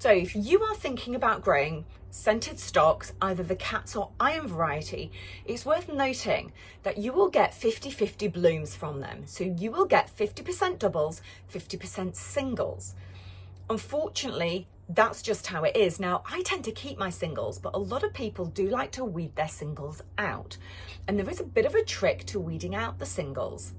So if you are thinking about growing scented stocks, either the Katz or Iron variety, it's worth noting that you will get 50-50 blooms from them. So you will get 50% doubles, 50% singles. Unfortunately, that's just how it is. Now, I tend to keep my singles, but a lot of people do like to weed their singles out. And there is a bit of a trick to weeding out the singles,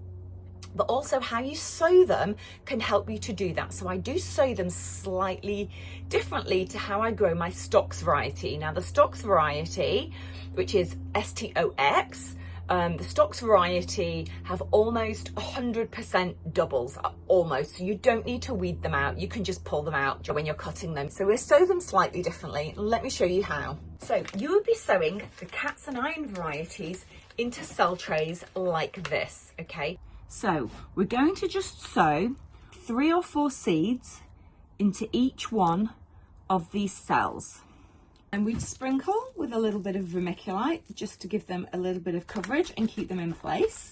but also how you sow them can help you to do that. So I do sow them slightly differently to how I grow my stocks variety. Now the stocks variety, which is STOX, the stocks variety have almost 100% doubles, almost. So you don't need to weed them out. You can just pull them out when you're cutting them. So we'll sow them slightly differently. Let me show you how. So you would be sowing the Katz and Iron varieties into cell trays like this, okay? So we're going to just sow 3 or 4 seeds into each one of these cells. And we sprinkle with a little bit of vermiculite just to give them a little bit of coverage and keep them in place.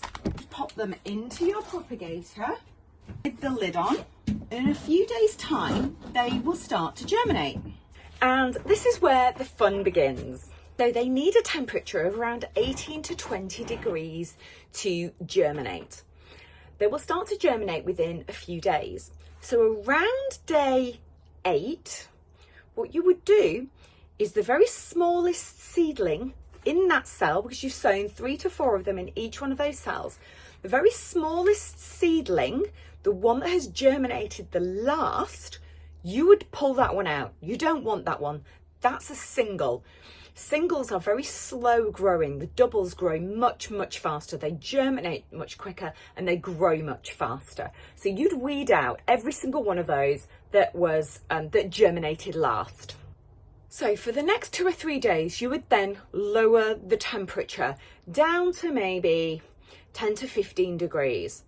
Pop them into your propagator with the lid on. In a few days' time, they will start to germinate. And this is where the fun begins. So they need a temperature of around 18 to 20 degrees to germinate. They will start to germinate within a few days. So around day 8, what you would do is the very smallest seedling in that cell, because you've sown 3 to 4 of them in each one of those cells, the very smallest seedling, the one that has germinated the last, you would pull that one out. You don't want that one. That's a single. Singles are very slow growing. The doubles grow much, much faster. They germinate much quicker and they grow much faster. So you'd weed out every single one of those that was that germinated last. So for the next 2 or 3 days, you would then lower the temperature down to maybe 10 to 15 degrees.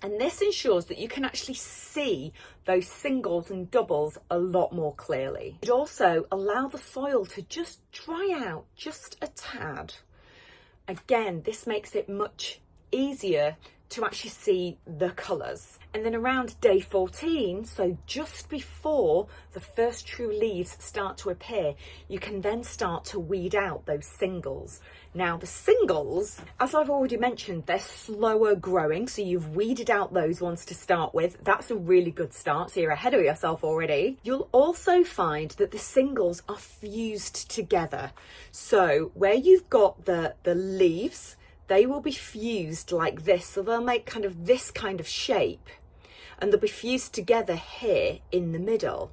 And this ensures that you can actually see those singles and doubles a lot more clearly. It also allows the soil to just dry out just a tad. Again, this makes it much easier to actually see the colours. And then around day 14, so just before the first true leaves start to appear, you can then start to weed out those singles. Now the singles, as I've already mentioned, they're slower growing, so you've weeded out those ones to start with. That's a really good start, so you're ahead of yourself already. You'll also find that the singles are fused together. So where you've got the leaves, they will be fused like this, so they'll make kind of this kind of shape, and they'll be fused together here in the middle.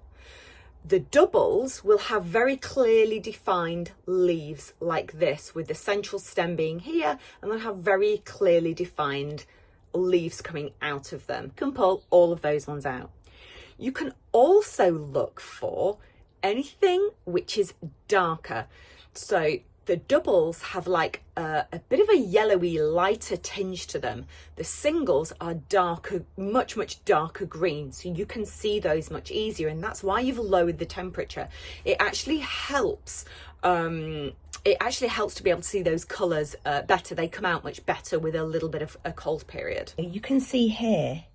The doubles will have very clearly defined leaves like this, with the central stem being here, and they'll have very clearly defined leaves coming out of them. You can pull all of those ones out. You can also look for anything which is darker. So the doubles have like a bit of a yellowy, lighter tinge to them. The singles are darker, much, much darker green. So you can see those much easier. And that's why you've lowered the temperature. It actually helps. It actually helps to be able to see those colours better. They come out much better with a little bit of a cold period. You can see here,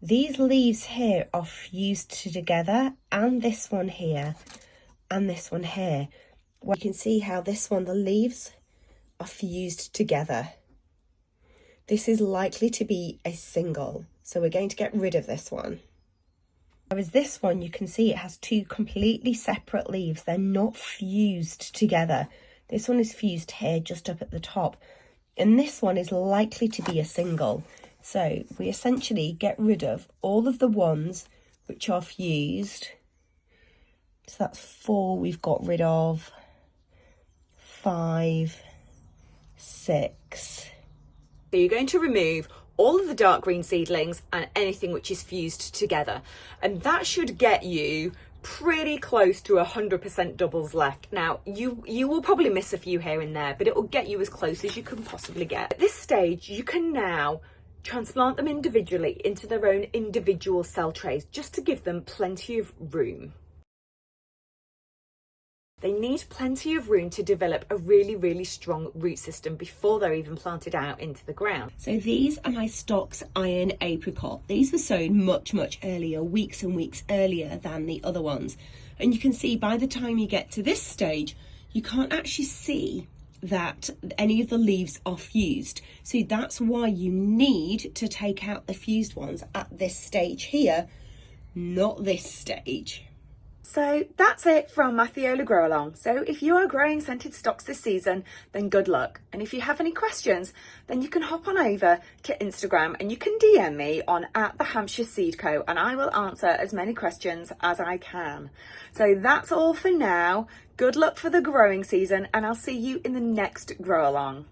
these leaves here are fused together, and this one here, and this one here. Well, you can see how this one, the leaves are fused together. This is likely to be a single, so we're going to get rid of this one. Whereas this one, you can see it has 2 completely separate leaves. They're not fused together. This one is fused here, just up at the top, and this one is likely to be a single. So we essentially get rid of all of the ones which are fused. So that's 4 we've got rid of. 5, 6. So you're going to remove all of the dark green seedlings and anything which is fused together. And that should get you pretty close to 100% doubles left. Now, you will probably miss a few here and there, but it will get you as close as you can possibly get. At this stage, you can now transplant them individually into their own individual cell trays, just to give them plenty of room. They need plenty of room to develop a really, really strong root system before they're even planted out into the ground. So these are my Stocks Iron apricot. These were sown much, much earlier, weeks and weeks earlier than the other ones. And you can see by the time you get to this stage, you can't actually see that any of the leaves are fused. So that's why you need to take out the fused ones at this stage here, not this stage. So that's it from Matthiola Grow Along. So if you are growing scented stocks this season, then good luck. And if you have any questions, then you can hop on over to Instagram and you can DM me on @TheHampshireSeedCo, and I will answer as many questions as I can. So that's all for now. Good luck for the growing season, and I'll see you in the next Grow Along.